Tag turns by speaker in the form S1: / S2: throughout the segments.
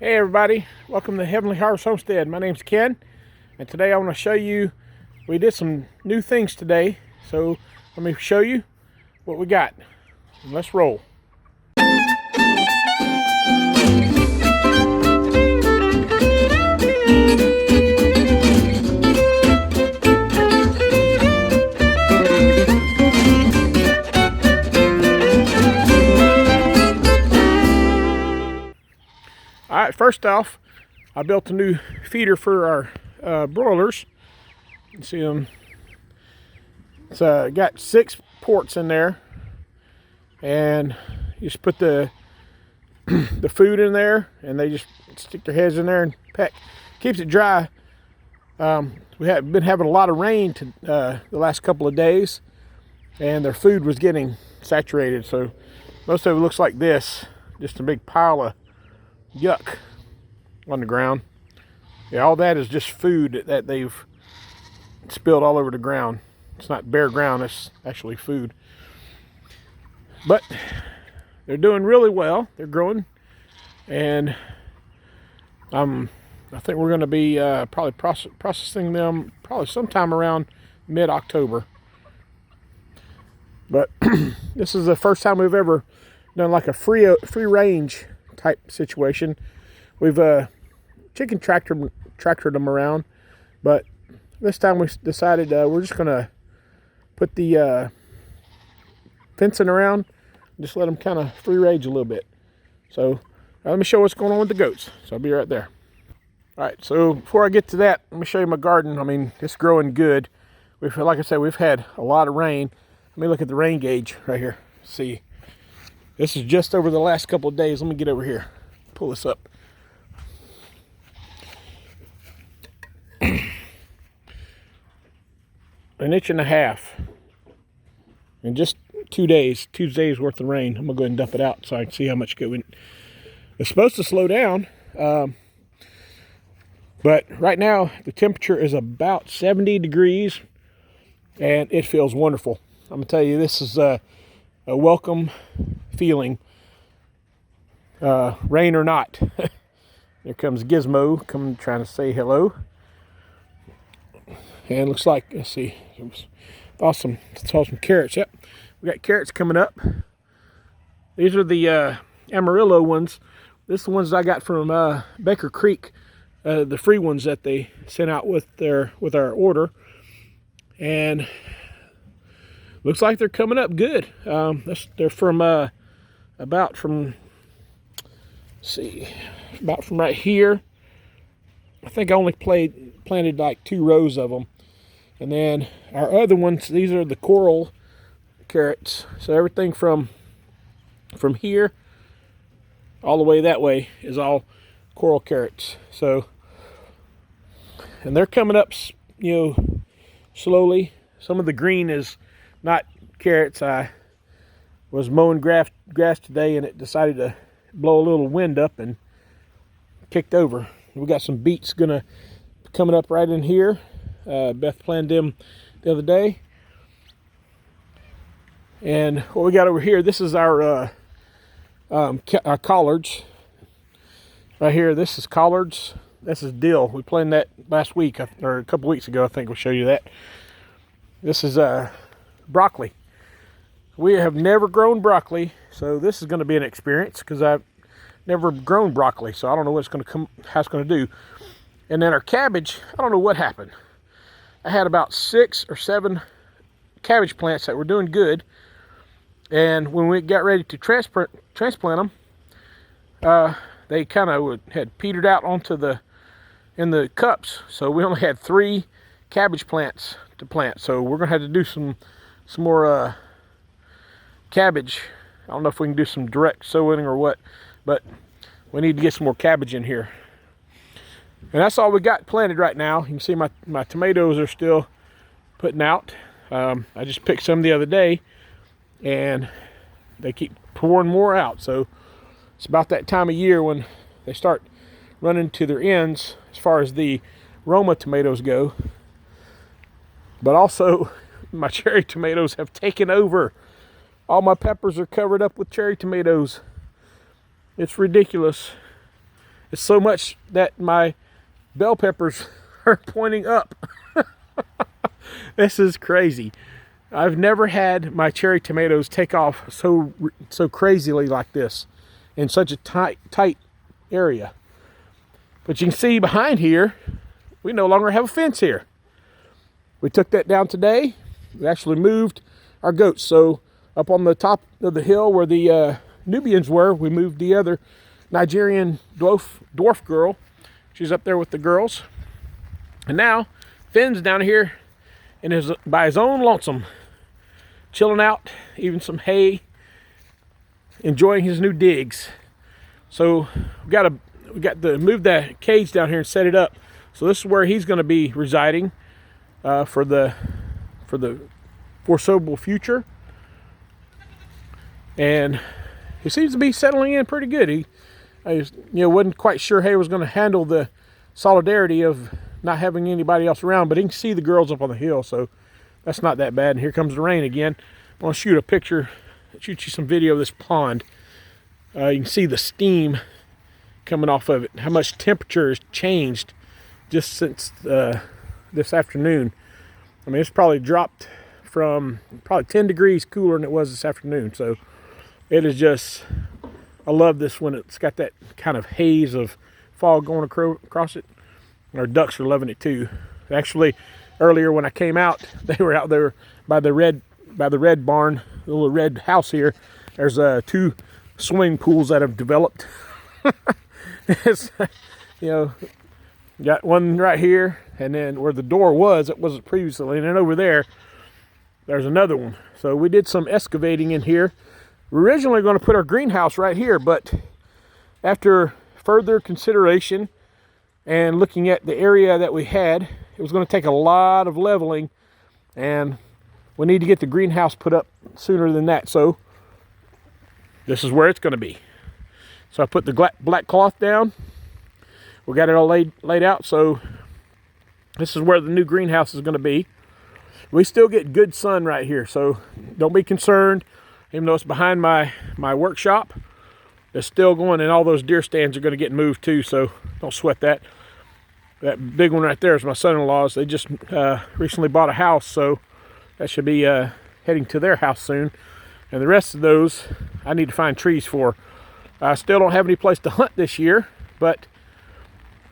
S1: Hey everybody, welcome to Heavenly Harvest Homestead. My name's Ken, and today I want to show you, we did some new things today, so let me show you what we got. Let's roll. Alright, first off, I built a new feeder for our broilers. You can see them. It's got 6 ports in there, and you just put the the food in there, and they just stick their heads in there and peck. Keeps it dry. We have been having a lot of rain the last couple of days, and their food was getting saturated, so most of it looks like this, just a big pile of yuck on the ground. Yeah, all that is just food that they've spilled all over the ground. It's not bare ground, it's actually food. But they're doing really well. They're growing, and I think we're going to be probably processing them probably sometime around mid-October. But this is the first time we've ever done like a free range type situation. We've chicken tractored them around, but this time we decided we're just gonna put the fencing around, just let them kind of free range a little bit. So let me show what's going on with the goats. So I'll be right there. All right, so before I get to that, let me show you my garden. I mean, it's growing good. Like I said, we've had a lot of rain. Let me look at the rain gauge right here. See, this is just over the last couple of days. Let me get over here, pull this up. An inch and a half in just 2 days. 2 days worth of rain. I'm gonna go ahead and dump it out so I can see how much going. It's supposed to slow down, but right now the temperature is about 70 degrees, and it feels wonderful. I'm gonna tell you, this is a welcome feeling, rain or not. There comes Gizmo, trying to say hello. And it looks like, let's see, it was awesome. Saw some carrots. Yep, we got carrots coming up. These are the Amarillo ones. This is the ones I got from Baker Creek, the free ones that they sent out with our order. And looks like they're coming up good. They're from about from right here. I think I only planted like 2 rows of them. And then our other ones, these are the coral carrots. So everything from here all the way that way is all coral carrots. So, and they're coming up, slowly. Some of the green is not carrots. I was mowing grass today, and it decided to blow a little wind up and kicked over. We got some beets coming up right in here. Beth planted them the other day. And what we got over here, this is our collards. Right here, this is collards. This is dill. We planted that last week, or a couple weeks ago, I think we'll show you that. This is broccoli. We have never grown broccoli, so this is going to be an experience because I've never grown broccoli, so I don't know how it's going to do. And then our cabbage, I don't know what happened. I had about 6 or 7 cabbage plants that were doing good, and when we got ready to transplant them, they kind of had petered out in the cups, so we only had 3 cabbage plants to plant. So we're gonna have to do some more cabbage. I don't know if we can do some direct sowing or what, but we need to get some more cabbage in here. And that's all we got planted right now. You can see my tomatoes are still putting out. I just picked some the other day, and they keep pouring more out. So it's about that time of year when they start running to their ends as far as the Roma tomatoes go. But also, my cherry tomatoes have taken over. All my peppers are covered up with cherry tomatoes. It's ridiculous. It's so much that my bell peppers are pointing up. This is crazy. I've never had my cherry tomatoes take off so crazily like this in such a tight area. But you can see behind here, we no longer have a fence here. We took that down today. We actually moved our goats. So up on the top of the hill where the Nubians were, we moved the other Nigerian dwarf girl. She's up there with the girls. And now Finn's down here and by his own lonesome, chilling out, eating some hay, enjoying his new digs. So we got to move the cage down here and set it up. So this is where he's going to be residing for the foreseeable future. And he seems to be settling in pretty good. I wasn't quite sure how he was going to handle the solidarity of not having anybody else around, but he can see the girls up on the hill, so that's not that bad. And here comes the rain again. I want to shoot you some video of this pond. You can see the steam coming off of it, how much temperature has changed just since this afternoon. I mean, it's probably dropped from probably 10 degrees cooler than it was this afternoon. So it is just, I love this when it's got that kind of haze of fog going across it. Our ducks are loving it too. Actually, earlier when I came out, they were out there by the red barn, the little red house here. There's 2 swimming pools that have developed. It's, got one right here, and then where the door was, it wasn't previously, and then over there's another one. So we did some excavating in here. We're originally going to put our greenhouse right here, but after further consideration and looking at the area that we had, it was going to take a lot of leveling, and we need to get the greenhouse put up sooner than that. So this is where it's going to be. So I put the black cloth down. We got it all laid out. So this is where the new greenhouse is going to be. We still get good sun right here, so don't be concerned. Even though it's behind my workshop, it's still going, and all those deer stands are going to get moved too, so don't sweat that. That big one right there is my son-in-law's. They just recently bought a house, so that should be heading to their house soon. And the rest of those, I need to find trees for. I still don't have any place to hunt this year, but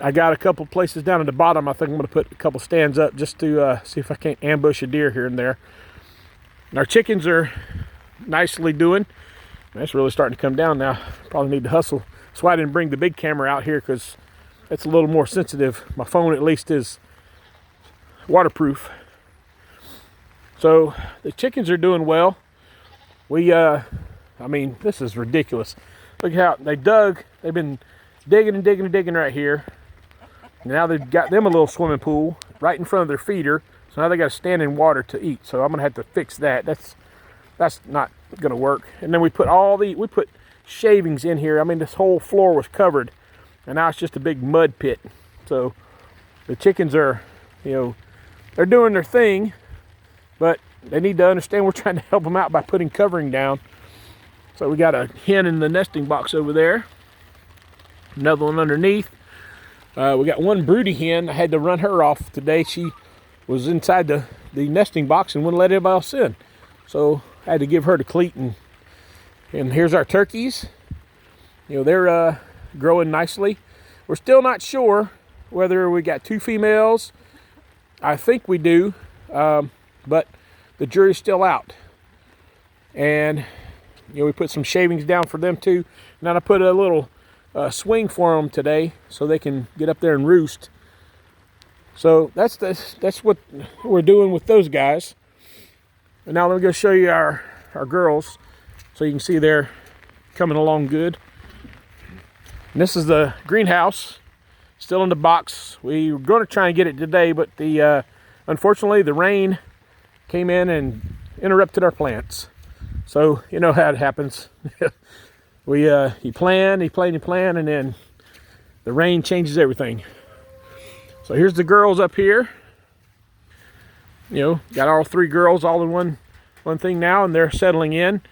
S1: I got a couple places down at the bottom. I think I'm going to put a couple stands up just to see if I can't ambush a deer here and there. And our chickens are nicely doing. It's really starting to come down now. Probably need to hustle. That's why I didn't bring the big camera out here, because it's a little more sensitive. My phone at least is waterproof. So the chickens are doing well. I mean, this is ridiculous. Look how they've been digging and digging and digging right here. Now they've got them a little swimming pool right in front of their feeder. So now they got to stand in water to eat. So I'm going to have to fix that. That's not going to work. And then we put shavings in here. I mean, this whole floor was covered, and now it's just a big mud pit. So the chickens are, they're doing their thing, but they need to understand we're trying to help them out by putting covering down. So we got a hen in the nesting box over there, another one underneath. We got one broody hen. I had to run her off today. She was inside the nesting box and wouldn't let anybody else in. So I had to give her the cleat. And here's our turkeys. They're growing nicely. We're still not sure whether we got 2 females. I think we do, but the jury's still out. And we put some shavings down for them too. And then I put a little swing for them today so they can get up there and roost. So that's what we're doing with those guys. And now let me go show you our girls, so you can see they're coming along good. And this is the greenhouse, still in the box. We were going to try and get it today, but unfortunately the rain came in and interrupted our plants. So you know how it happens. You plan, and then the rain changes everything. So here's the girls up here. Got all 3 girls all in one thing now, and they're settling in,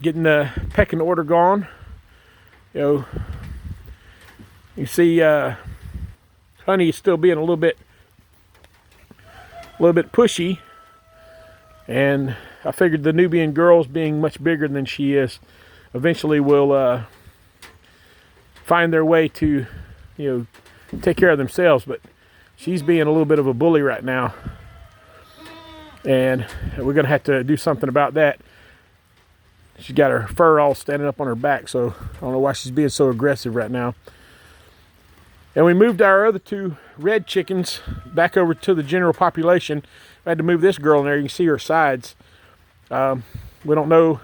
S1: getting the pecking order gone. You see Honey is still being a little bit pushy, and I figured the Nubian girls, being much bigger than she is, eventually will find their way to, take care of themselves. But she's being a little bit of a bully right now, and we're gonna have to do something about that. She's got her fur all standing up on her back, so I don't know why she's being so aggressive right now. And we moved our other 2 red chickens back over to the general population. I had to move this girl in there. You can see her sides. We don't know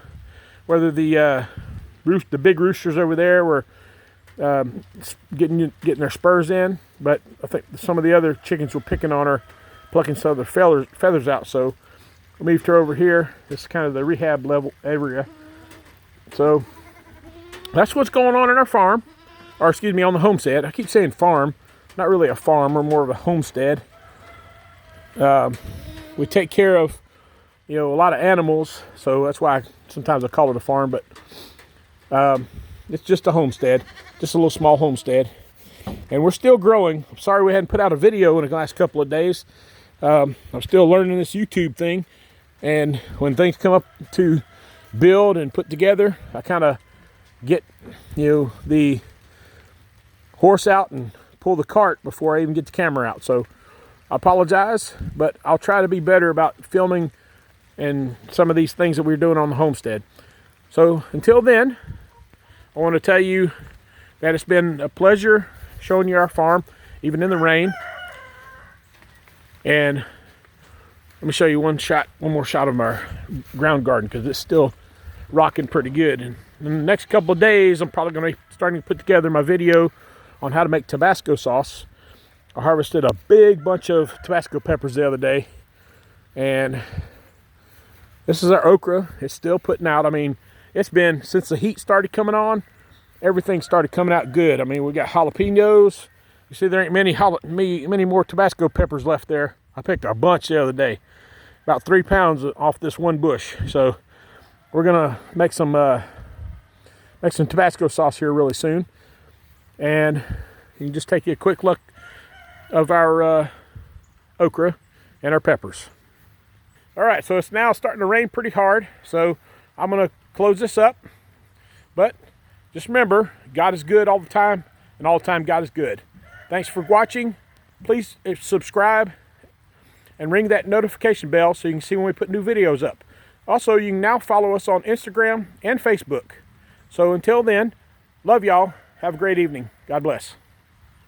S1: whether the big roosters over there were getting their spurs in, but I think some of the other chickens were picking on her, plucking some of the feathers out. So I moved her over here. This is kind of the rehab level area. So that's what's going on in our farm, or excuse me, on the homestead. I keep saying farm, not really a farm, we're more of a homestead. We take care of, a lot of animals, so that's why sometimes I call it a farm, but it's just a homestead, just a little small homestead. And we're still growing. I'm sorry we hadn't put out a video in the last couple of days. I'm still learning this YouTube thing, and when things come up to build and put together, I kind of get, the horse out and pull the cart before I even get the camera out. So I apologize, but I'll try to be better about filming and some of these things that we're doing on the homestead. So until then, I want to tell you that it's been a pleasure showing you our farm, even in the rain. And let me show you one more shot of our ground garden, because it's still rocking pretty good. And in the next couple of days, I'm probably going to be starting to put together my video on how to make Tabasco sauce. I harvested a big bunch of Tabasco peppers the other day, and this is our okra. It's still putting out. I mean, it's been, since the heat started coming on, everything started coming out good. I mean, we got jalapenos. You see, there ain't many more Tabasco peppers left there. I picked a bunch the other day, about 3 pounds off this one bush. So we're gonna make some Tabasco sauce here really soon, and you can just take a quick look of our okra and our peppers. All right, so it's now starting to rain pretty hard, so I'm gonna close this up. But just remember, God is good all the time, and all the time God is good. Thanks for watching. Please subscribe and ring that notification bell so you can see when we put new videos up. Also, you can now follow us on Instagram and Facebook. So until then, love y'all. Have a great evening. God bless.